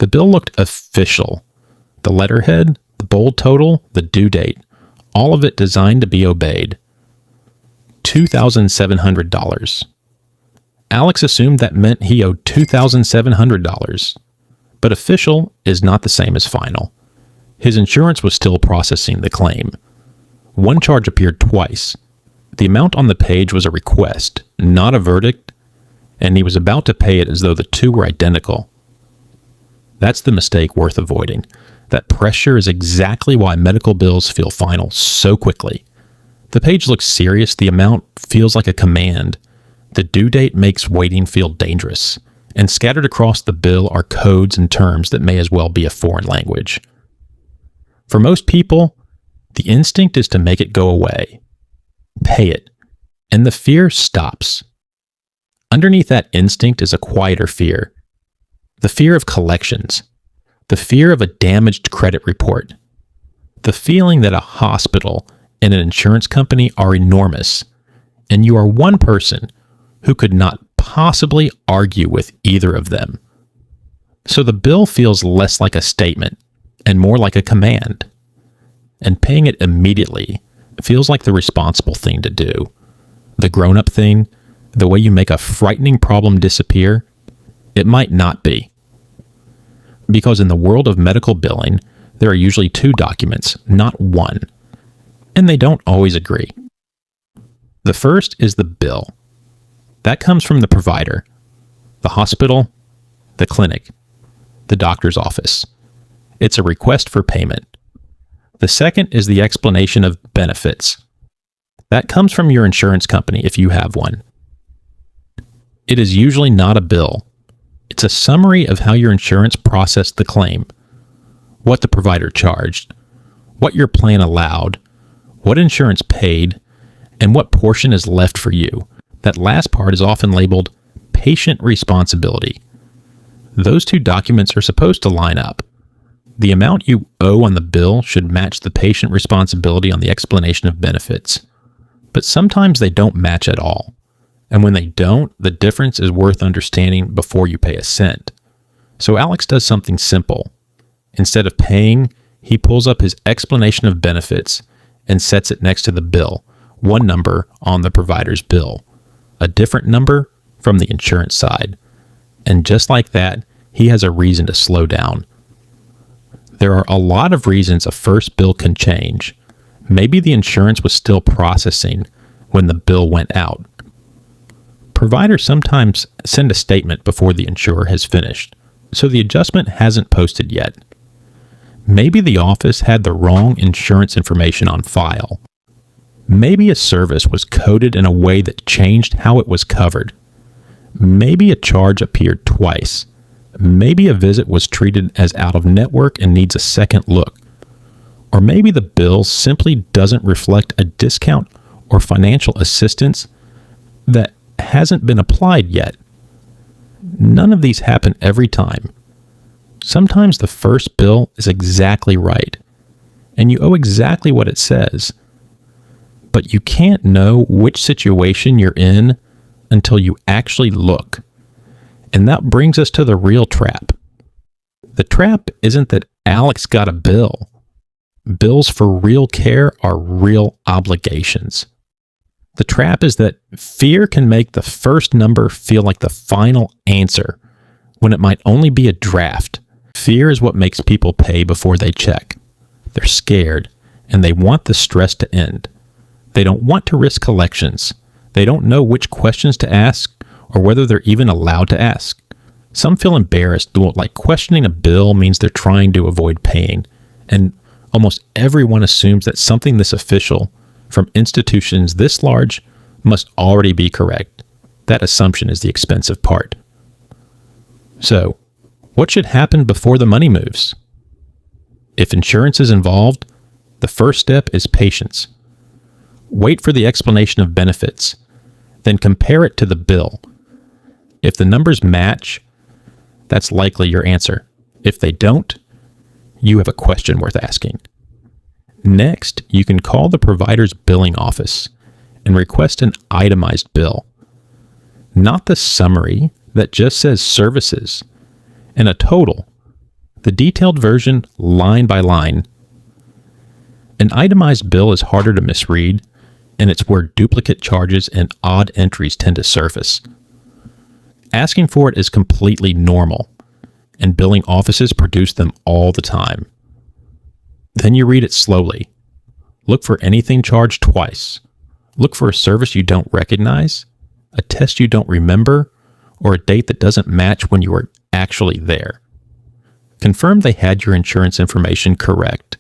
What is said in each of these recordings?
The bill looked official. The letterhead, the bold total, the due date, all of it designed to be obeyed. $2,700. Alex assumed that meant he owed $2,700. But official is not the same as final. His insurance was still processing the claim. One charge appeared twice. The amount on the page was a request, not a verdict, and he was about to pay it as though the two were identical. That's the mistake worth avoiding. That pressure is exactly why medical bills feel final so quickly. The page looks serious, the amount feels like a command. The due date makes waiting feel dangerous, and scattered across the bill are codes and terms that may as well be a foreign language. For most people, the instinct is to make it go away. Pay it, and the fear stops. Underneath that instinct is a quieter fear. The fear of collections. The fear of a damaged credit report. The feeling that a hospital and an insurance company are enormous, and you are one person who could not possibly argue with either of them. So the bill feels less like a statement and more like a command. And paying it immediately feels like the responsible thing to do. The grown-up thing, the way you make a frightening problem disappear, it might not be. Because in the world of medical billing, there are usually two documents, not one. And they don't always agree. The first is the bill. That comes from the provider, the hospital, the clinic, the doctor's office. It's a request for payment. The second is the explanation of benefits. That comes from your insurance company if you have one. It is usually not a bill. It's a summary of how your insurance processed the claim, what the provider charged, what your plan allowed, what insurance paid, and what portion is left for you. That last part is often labeled patient responsibility. Those two documents are supposed to line up. The amount you owe on the bill should match the patient responsibility on the explanation of benefits. But sometimes they don't match at all. And when they don't, the difference is worth understanding before you pay a cent. So Alex does something simple. Instead of paying, he pulls up his explanation of benefits and sets it next to the bill, one number on the provider's bill, a different number from the insurance side. And just like that, he has a reason to slow down. There are a lot of reasons a first bill can change. Maybe the insurance was still processing when the bill went out. Providers sometimes send a statement before the insurer has finished, so the adjustment hasn't posted yet. Maybe the office had the wrong insurance information on file. Maybe a service was coded in a way that changed how it was covered. Maybe a charge appeared twice. Maybe a visit was treated as out of network and needs a second look. Or maybe the bill simply doesn't reflect a discount or financial assistance that hasn't been applied yet. None of these happen every time. Sometimes the first bill is exactly right, and you owe exactly what it says. But you can't know which situation you're in until you actually look. And that brings us to the real trap. The trap isn't that Alex got a bill. Bills for real care are real obligations. The trap is that fear can make the first number feel like the final answer when it might only be a draft. Fear is what makes people pay before they check. They're scared, and they want the stress to end. They don't want to risk collections. They don't know which questions to ask or whether they're even allowed to ask. Some feel embarrassed, like questioning a bill means they're trying to avoid paying. And almost everyone assumes that something this official from institutions this large must already be correct. That assumption is the expensive part. So, what should happen before the money moves? If insurance is involved, the first step is patience. Wait for the explanation of benefits, then compare it to the bill. If the numbers match, that's likely your answer. If they don't, you have a question worth asking. Next, you can call the provider's billing office and request an itemized bill. Not the summary that just says services and a total, The detailed version, line by line. An itemized bill is harder to misread, and it's where duplicate charges and odd entries tend to surface. Asking for it is completely normal, and billing offices produce them all the time. Then you read it slowly. Look for anything charged twice. Look for a service you don't recognize, a test you don't remember, or a date that doesn't match when you were actually there. Confirm they had your insurance information correct,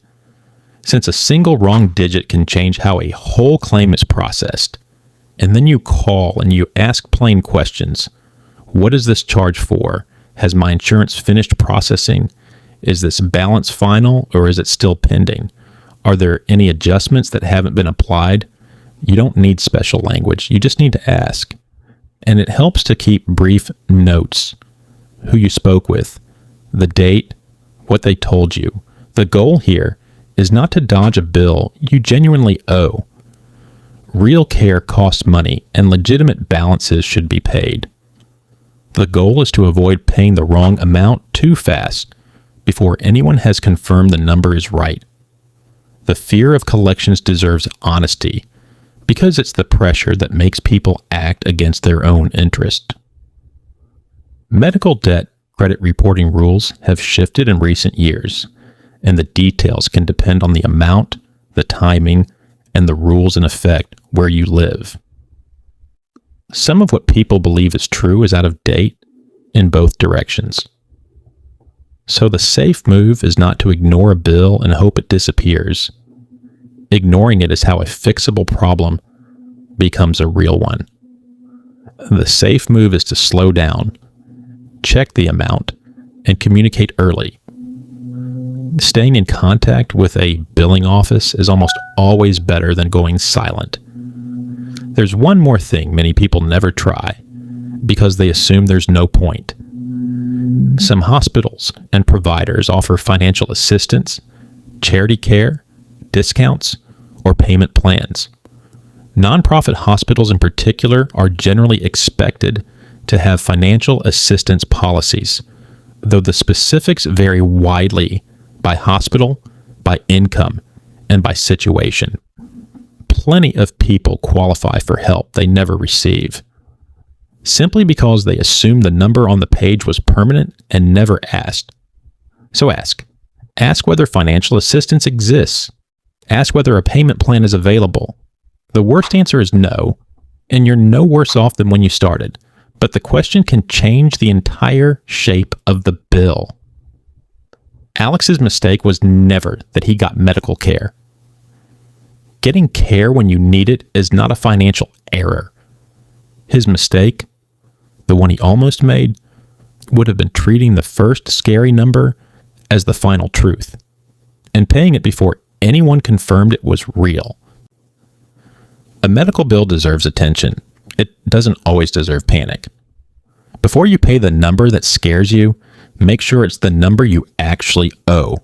since a single wrong digit can change how a whole claim is processed. And then you call and you ask plain questions. What is this charge for? Has my insurance finished processing? Is this balance final or is it still pending? Are there any adjustments that haven't been applied? You don't need special language. You just need to ask. And it helps to keep brief notes. Who you spoke with, the date, what they told you. The goal here is not to dodge a bill you genuinely owe. Real care costs money, and legitimate balances should be paid. The goal is to avoid paying the wrong amount too fast before anyone has confirmed the number is right. The fear of collections deserves honesty because it's the pressure that makes people act against their own interest. Medical debt credit reporting rules have shifted in recent years, and the details can depend on the amount, the timing, and the rules in effect where you live. Some of what people believe is true is out of date in both directions. So the safe move is not to ignore a bill and hope it disappears. Ignoring it is how a fixable problem becomes a real one. The safe move is to slow down, check the amount, and communicate early. Staying in contact with a billing office is almost always better than going silent. There's one more thing many people never try because they assume there's no point. Some hospitals and providers offer financial assistance, charity care, discounts, or payment plans. Nonprofit hospitals in particular are generally expected to have financial assistance policies, though the specifics vary widely by hospital, by income, and by situation. Plenty of people qualify for help they never receive, simply because they assume the number on the page was permanent and never asked. So ask. Ask whether financial assistance exists. Ask whether a payment plan is available. The worst answer is no, and you're no worse off than when you started. But the question can change the entire shape of the bill. Alex's mistake was never that he got medical care. Getting care when you need it is not a financial error. His mistake, the one he almost made, would have been treating the first scary number as the final truth, and paying it before anyone confirmed it was real. A medical bill deserves attention. It doesn't always deserve panic. Before you pay the number that scares you, make sure it's the number you actually owe.